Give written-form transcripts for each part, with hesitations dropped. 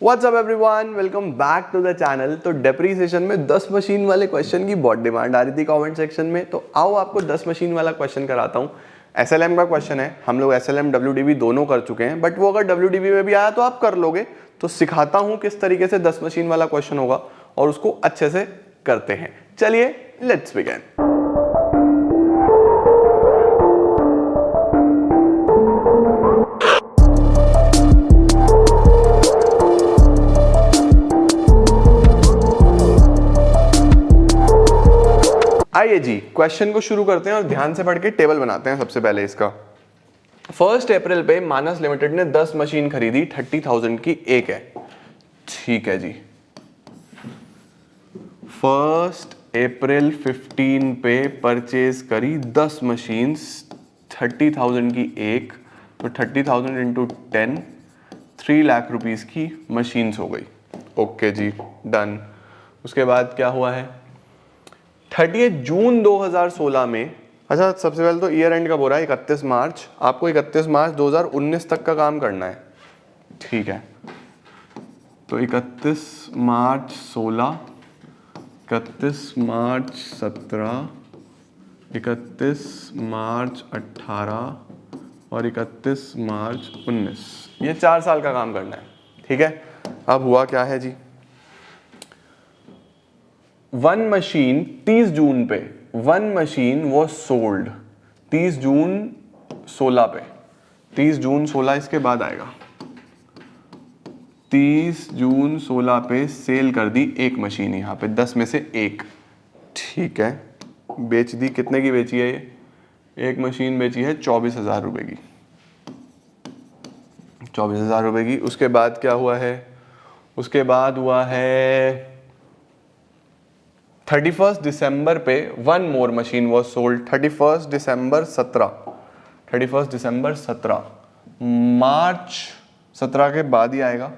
What's up everyone, welcome back to the channel. तो depreciation में 10 machine वाले question की बहुत डिमांड आ रही थी कमेंट सेक्शन में, तो आओ आपको 10 मशीन वाला क्वेश्चन कराता हूँ। एसएलएम का क्वेश्चन है, हम लोग एसएलएम डब्ल्यूडीबी दोनों कर चुके हैं, बट वो अगर डब्ल्यूडीबी में भी आया तो आप कर लोगे। तो सिखाता हूँ किस तरीके से 10 मशीन वाला क्वेश्चन होगा और उसको अच्छे से करते हैं। चलिए लेट्स बिगिन। आइए जी क्वेश्चन को शुरू करते हैं और ध्यान से पढ़ के टेबल बनाते हैं। सबसे पहले इसका 1 अप्रैल पे मानस लिमिटेड ने 10 मशीन खरीदी, 30,000 की एक है। ठीक है जी, 1 अप्रैल 15 पे परचेज करी 10 मशीन, 30,000 की एक, तो 30,000 इंटू 10, 3 लाख रुपीस की मशीन्स हो गई। ओके जी, डन। उसके बाद क्या हुआ है, 30 जून 2016 में, अच्छा सबसे पहले तो ईयर एंड कब हो रहा है, 31 मार्च। आपको 31 मार्च 2019 तक का काम करना है, ठीक है। तो 31 मार्च 16, 31 मार्च 17, 31 मार्च 18 और 31 मार्च 19, ये 4 साल का काम करना है, ठीक है। अब हुआ क्या है जी, 1 मशीन 30 जून पे, 1 मशीन वो सोल्ड 30 जून 16 पे, 30 जून 16 इसके बाद आएगा, 30 जून 16 पे सेल कर दी एक मशीन, यहाँ पे 10 में से एक, ठीक है। बेच दी, कितने की बेची है ये, एक मशीन बेची है 24,000 रुपए की, 24,000 रुपए की। उसके बाद क्या हुआ है, उसके बाद हुआ है 31 दिसंबर पे 1 मोर मशीन वॉज सोल्ड, 31 दिसंबर 17, 31 दिसंबर 17, मार्च 17 के बाद ही आएगा।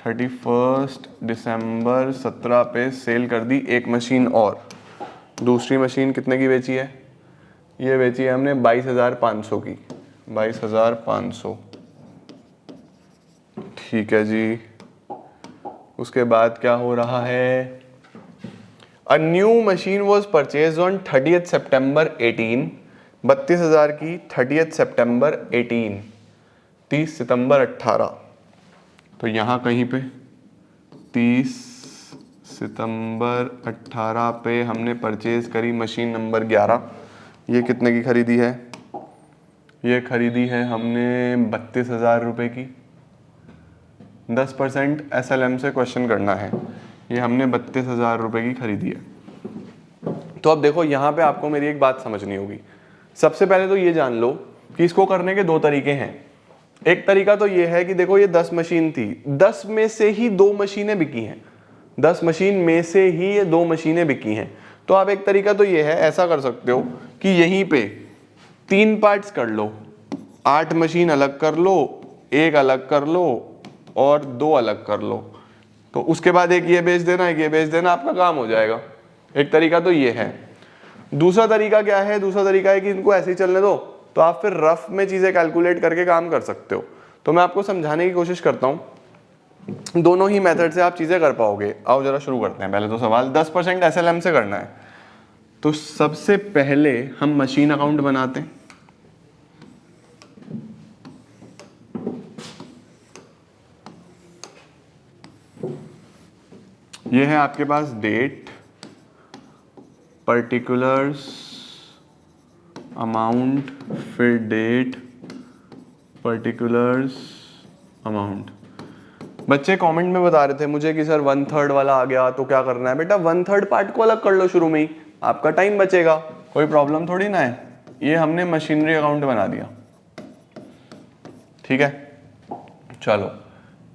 31 दिसंबर 17 पे सेल कर दी एक मशीन और, दूसरी मशीन कितने की बेची है, ये बेची है हमने 22,500 की, 22,500, ठीक है जी। उसके बाद क्या हो रहा है, A new machine was purchased on 30th September 18, 32,000 की, 30th September 18, 30 सितंबर 18, तो यहाँ कहीं पे 30 सितंबर 18 पे हमने परचेज करी मशीन नंबर 11। ये कितने की खरीदी है, ये खरीदी है हमने 32,000 रुपये की। 10% SLM से क्वेश्चन करना है, ये हमने 32,000 रुपये की खरीदी है। तो अब देखो यहाँ पे आपको मेरी एक बात समझनी होगी। सबसे पहले तो ये जान लो कि इसको करने के 2 तरीके हैं। एक तरीका तो ये है कि देखो ये 10 मशीन थी, 10 में से ही 2 मशीनें बिकी हैं, 10 मशीन में से ही ये 2 मशीनें बिकी हैं। तो आप एक तरीका तो ये है, ऐसा कर सकते हो कि यहीं पे 3 पार्ट्स कर लो, 8 मशीन अलग कर लो, एक अलग कर लो और 2 अलग कर लो, तो उसके बाद एक ये बेच देना, एक ये बेच देना, आपका काम हो जाएगा। एक तरीका तो ये है। दूसरा तरीका क्या है, दूसरा तरीका है कि इनको ऐसे ही चलने दो, तो आप फिर रफ में चीजें कैलकुलेट करके काम कर सकते हो। तो मैं आपको समझाने की कोशिश करता हूं, दोनों ही मेथड से आप चीजें कर पाओगे। आओ जरा शुरू करते हैं। पहले तो सवाल 10% SLM से करना है, तो सबसे पहले हम मशीन अकाउंट बनाते हैं। ये है आपके पास डेट, पर्टिकुलर्स, अमाउंट, फिर डेट, पर्टिकुलर्स, अमाउंट। बच्चे कमेंट में बता रहे थे मुझे कि सर 1/3 वाला आ गया तो क्या करना है। बेटा 1/3 पार्ट को अलग कर लो शुरू में ही, आपका टाइम बचेगा, कोई प्रॉब्लम थोड़ी ना है। ये हमने मशीनरी अकाउंट बना दिया, ठीक है। चलो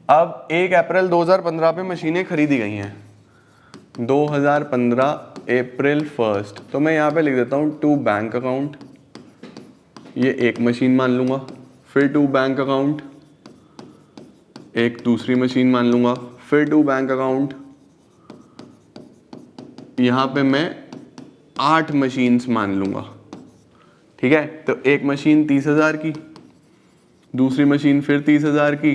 अब 1 अप्रैल 2015 पे मशीनें खरीदी गई हैं, 2015 अप्रैल 1, तो मैं यहाँ पे लिख देता हूँ टू बैंक अकाउंट, ये एक मशीन मान लूँगा, फिर टू बैंक अकाउंट, एक दूसरी मशीन मान लूँगा, फिर टू बैंक अकाउंट, यहाँ पे मैं 8 मशीन्स मान लूँगा, ठीक है। तो एक मशीन 30,000 की, दूसरी मशीन फिर 30,000 की,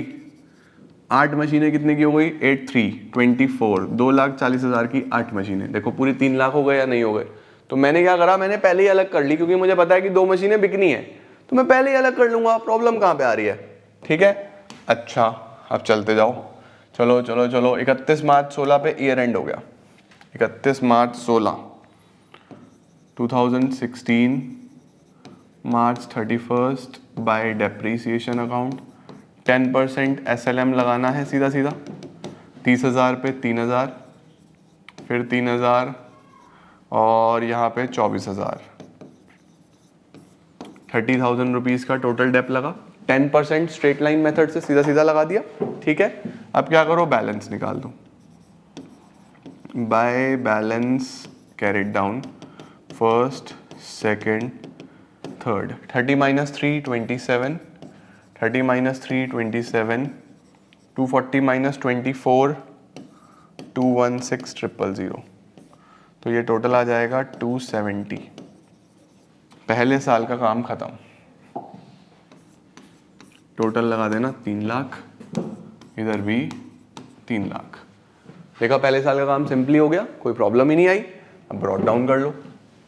8 मशीनें कितने की हो गई, 8 3 24, 2,40,000 की 8 मशीनें। देखो पूरी 3 लाख हो गए या नहीं हो गए। तो मैंने क्या करा, मैंने पहले ही अलग कर ली, क्योंकि मुझे पता है कि 2 मशीनें बिकनी है, तो मैं पहले ही अलग कर लूंगा। प्रॉब्लम कहाँ पे आ रही है, ठीक है। अच्छा अब चलते जाओ, चलो चलो चलो, 31 मार्च 16 पे ईयर एंड हो गया। 31 मार्च 16 2016, मार्च 31 बाय डेप्रीसिएशन अकाउंट, 10% SLM लगाना है सीधा सीधा। 30,000 पे 3,000, फिर 3,000 और यहाँ पे 24,000, 30,000 रुपीज़ का टोटल डेप लगा। 10% स्ट्रेट लाइन मेथड से सीधा सीधा लगा दिया, ठीक है। अब क्या करो, बैलेंस निकाल दो। By balance carried down, first second third, 30 - 3 27, 30 - 3 27, 240 - 24 216,000, तो ये टोटल आ जाएगा 270। पहले साल का काम खत्म। टोटल लगा देना 3 लाख, इधर भी 3 लाख। देखा पहले साल का काम सिंपली हो गया, कोई प्रॉब्लम ही नहीं आई। अब ब्रॉड डाउन कर लो।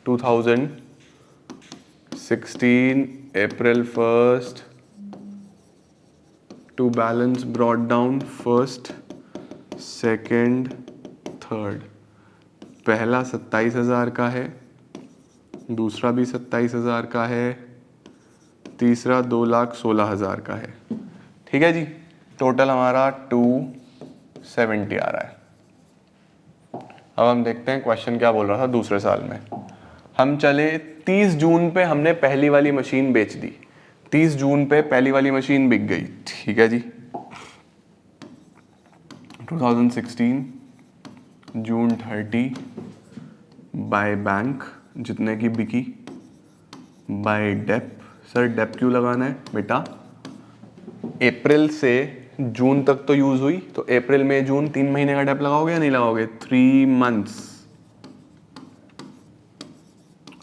2016 April 1 to balance broad down first second third. पहला 27,000 का है, दूसरा भी 27,000 का है, तीसरा 2,16,000 का है, ठीक है जी। टोटल हमारा 270 आ रहा है। अब हम देखते हैं क्वेश्चन क्या बोल रहा था दूसरे साल में। हम चले 30 जून पे, हमने पहली वाली मशीन बेच दी। 30 जून पे पहली वाली मशीन बिक गई, ठीक है जी। 2016 जून 30 बाय बैंक, जितने की बिकी, बाय डेप। सर डेप क्यों लगाना है बेटा, अप्रैल से जून तक तो यूज हुई, तो अप्रैल में जून 3 महीने का डेप लगाओगे या नहीं लगाओगे, 3 मंथ्स।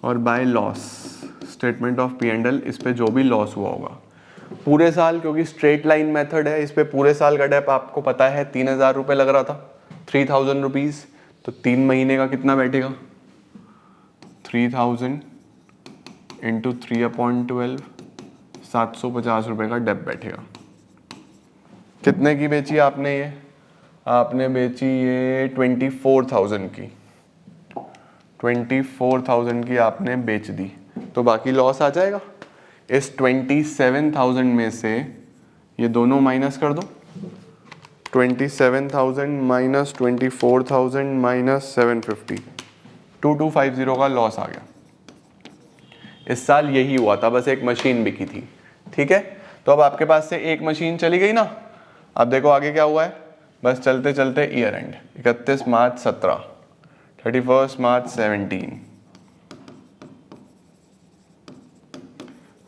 और by loss, statement of P&L, इस पे जो भी लॉस हुआ होगा पूरे साल, क्योंकि स्ट्रेट लाइन मेथड है, इस पे पूरे साल का डेप आपको पता है 3,000 रुपये लग रहा था, 3,000 रुपीज़। तो 3 महीने का कितना बैठेगा, 3,000 इंटू 3/12, 750 रुपये का डेप बैठेगा। कितने की बेची आपने ये, आपने बेची ये 24,000 की, 24,000 की आपने बेच दी, तो बाकी लॉस आ जाएगा। इस 27,000 में से ये दोनों माइनस कर दो, 27,000 माइनस 24,000 माइनस 750, 2250 का लॉस आ गया। इस साल यही हुआ था, बस एक मशीन बिकी थी, ठीक है। तो अब आपके पास से एक मशीन चली गई ना। अब देखो आगे क्या हुआ है, बस चलते चलते ईयर एंड 31 मार्च 17, 31 मार्च 17।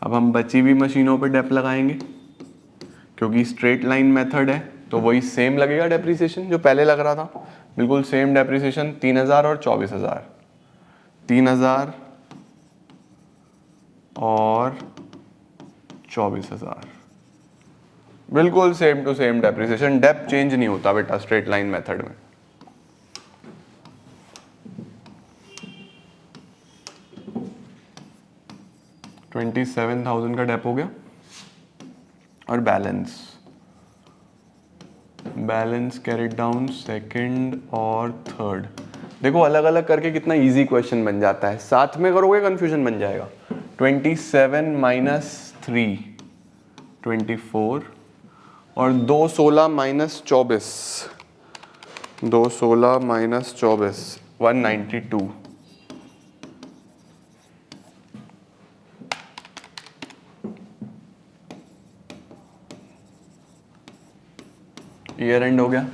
अब हम बची हुई मशीनों पे डेप लगाएंगे, क्योंकि स्ट्रेट लाइन मेथड है, तो वही सेम लगेगा डेप्रिसिएशन जो पहले लग रहा था, बिल्कुल सेम डेप्रिसिएशन। 3,000 और 24,000, 3,000 और 24,000, बिल्कुल same to same depreciation. Dep change नहीं होता बेटा स्ट्रेट लाइन मेथड में। $27,000 का डेप हो गया। और बैलेंस कैरिड डाउन सेकंड और थर्ड। देखो अलग अलग करके कितना इजी क्वेश्चन बन जाता है, साथ में करोगे कंफ्यूजन बन जाएगा। 27 माइनस 3 24 और 216 माइनस 24, 216 माइनस 24 192। ईयर एंड हो गया।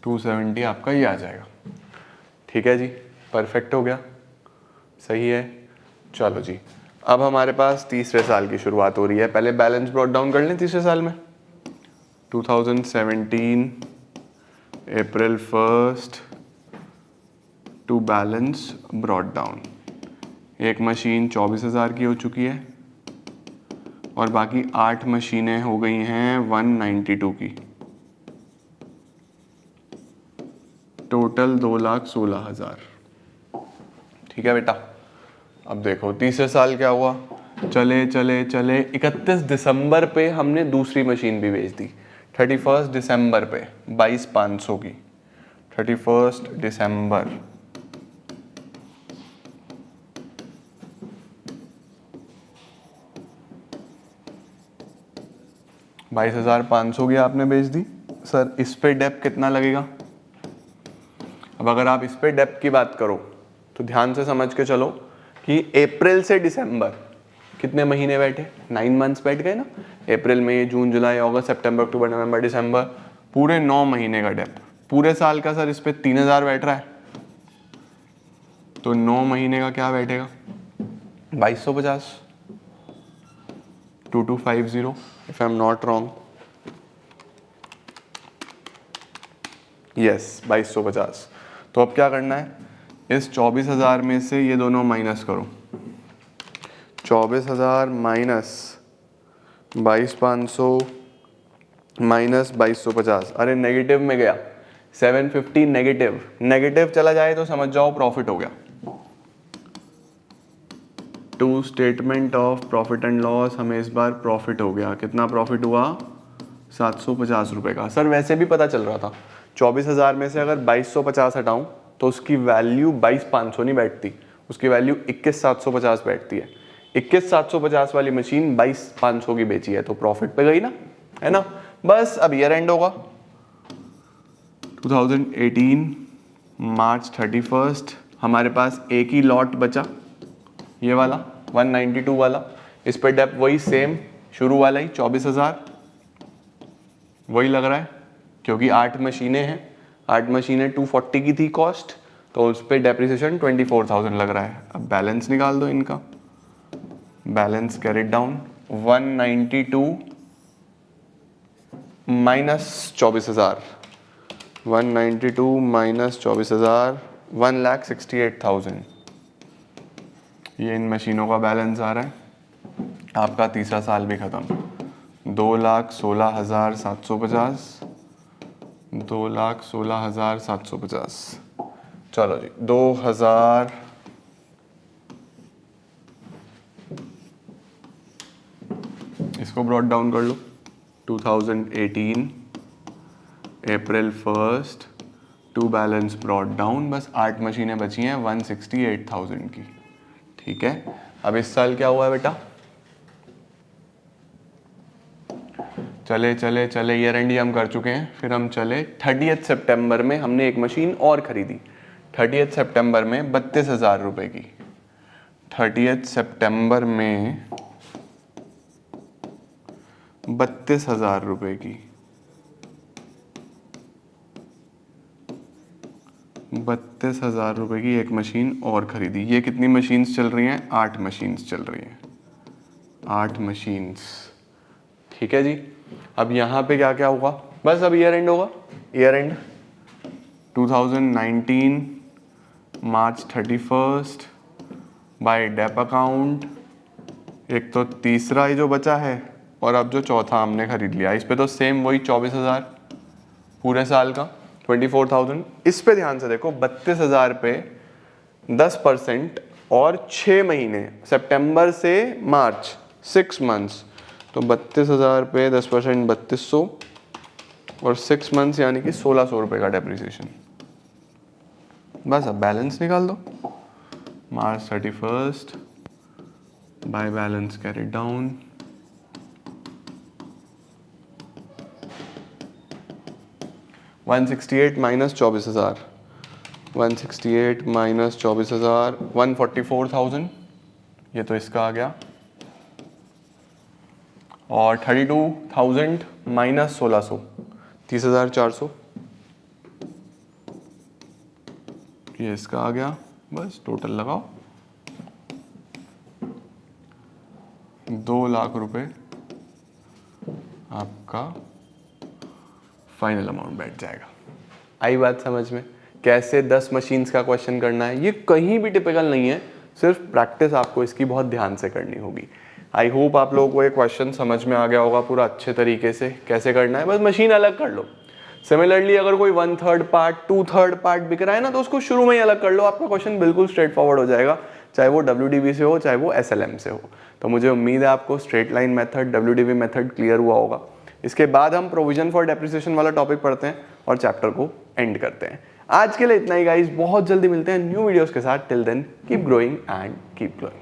$270 आपका ये आ जाएगा, ठीक है जी, परफेक्ट हो गया, सही है। चलो जी, अब हमारे पास तीसरे साल की शुरुआत हो रही है। पहले बैलेंस ब्रॉट डाउन कर लें तीसरे साल में। 2017 अप्रैल 1 टू बैलेंस ब्रॉट डाउन, एक मशीन 24,000 की हो चुकी है और बाकी 8 मशीनें हो गई हैं 192 की। टोटल 2,16,000। ठीक है बेटा। अब देखो तीसरे साल क्या हुआ, चले चले चले 31 दिसंबर पे हमने दूसरी मशीन भी बेच दी। 31 दिसंबर पे 22,500 की। 31 दिसंबर 22,500 की आपने बेच दी। सर इस पे डेप कितना लगेगा? अब अगर आप इस पे डेप की बात करो तो ध्यान से समझ के चलो कि अप्रैल से दिसंबर कितने महीने बैठे? 9 मंथ्स बैठ गए ना। अप्रैल, मई, जून, जुलाई, अगस्त, सितंबर, अक्टूबर, नवंबर, दिसंबर, पूरे 9 महीने का डेप। पूरे साल का सर इस पे 3,000 बैठ रहा है तो 9 महीने का क्या बैठेगा? 2250, 2250 if I am not wrong. Yes 2250। तो अब क्या करना है, इस 24,000 में से ये दोनों माइनस करो। 24,000 माइनस 22,500 माइनस 2250। अरे नेगेटिव में गया, 750 नेगेटिव। नेगेटिव चला जाए तो समझ जाओ प्रॉफिट हो गया। To statement of profit and loss, हमें इस बार प्रॉफिट हो गया। कितना प्रॉफिट हुआ? 750 रुपए का। सर वैसे भी पता चल रहा था 24,000 में से अगर 2250 हटाऊं तो उसकी वैल्यू 22,500 नहीं बैठती, उसकी वैल्यू 21,750 बैठती है। 21,750 वाली मशीन 22,500 की बेची है तो प्रॉफिट पे गई ना, है ना। बस अब ईयर एंड होगा 2018 मार्च 31। हमारे पास एक ही लॉट बचा, ये वाला 192 वाला। इस पे डेप वही सेम शुरू वाला ही 24,000 वही लग रहा है क्योंकि 8 मशीनें हैं। 8 मशीनें 240 की थी कॉस्ट, तो उस पर डेप्रिसिएशन 24,000 लग रहा है। अब बैलेंस निकाल दो इनका। Balance carried down 192 minus 24,000, 192 minus 24,000 1,68,000। ये इन मशीनों का बैलेंस आ रहा है। आपका तीसरा साल भी खत्म। 2,16,750, 2,16,750। चलो जी 2,000 इसको ब्रॉट डाउन कर लो। 2018 अप्रैल 1 टू बैलेंस ब्रॉट डाउन। बस 8 मशीनें बची हैं 168,000 की। ठीक है। अब इस साल क्या हुआ है बेटा? चले चले चले ईयर एंड हम कर चुके हैं। फिर हम चले 30 सितंबर में हमने एक मशीन और खरीदी। 30 सितंबर में 32,000 रुपए की। 30 सितंबर में 32,000 रुपए की। 32,000 रुपए की एक मशीन और खरीदी। ये कितनी मशीन्स चल रही हैं? 8 मशीन्स चल रही हैं। 8 मशीन्स। ठीक है जी। अब यहाँ पे क्या क्या होगा? बस अब ईयर एंड होगा। Year end 2019 March 31 by dep account. एक तो तीसरा ही जो बचा है और अब जो चौथा हमने खरीद लिया, इस पे तो सेम वही 24,000 पूरे साल का 24,000। इस पे ध्यान से देखो 32,000 पे 10% और 6 महीने सितंबर से मार्च 6 मंथ्स, तो 32,000 पे 10% 3,200 और 6 मंथ्स यानी कि 1,600 रुपये का डेप्रिसिएशन। बस अब बैलेंस निकाल दो। मार्च 31 by balance carry down 168 minus 24,000, 168 minus 24,000 144,000। ये तो इसका आ गया। और 32,000 माइनस 1,600 30,400। ये इसका आ गया। बस टोटल लगाओ 2 लाख रुपए आपका फाइनल अमाउंट बैठ जाएगा। आई बात समझ में? कैसे 10 मशीन्स का क्वेश्चन करना है, ये कहीं भी टिपिकल नहीं है। सिर्फ प्रैक्टिस आपको इसकी बहुत ध्यान से करनी होगी। आई होप आप लोगों को ये क्वेश्चन समझ में आ गया होगा पूरा अच्छे तरीके से कैसे करना है, बस मशीन अलग कर लो। सिमिलरली अगर कोई 1/3 पार्ट 2/3 पार्ट बिक रहा है ना, तो उसको शुरू में ही अलग कर लो, आपका क्वेश्चन बिल्कुल स्ट्रेट फॉरवर्ड हो जाएगा, चाहे वो WDV से हो चाहे वो SLM से हो। तो मुझे उम्मीद है आपको straight line method, WDV method clear हुआ होगा। इसके बाद हम प्रोविजन फॉर डेप्रिसिएशन वाला टॉपिक पढ़ते हैं और चैप्टर को एंड करते हैं। आज के लिए इतना ही गाइस, बहुत जल्दी मिलते हैं न्यू वीडियोस के साथ। Till then keep growing and keep glowing.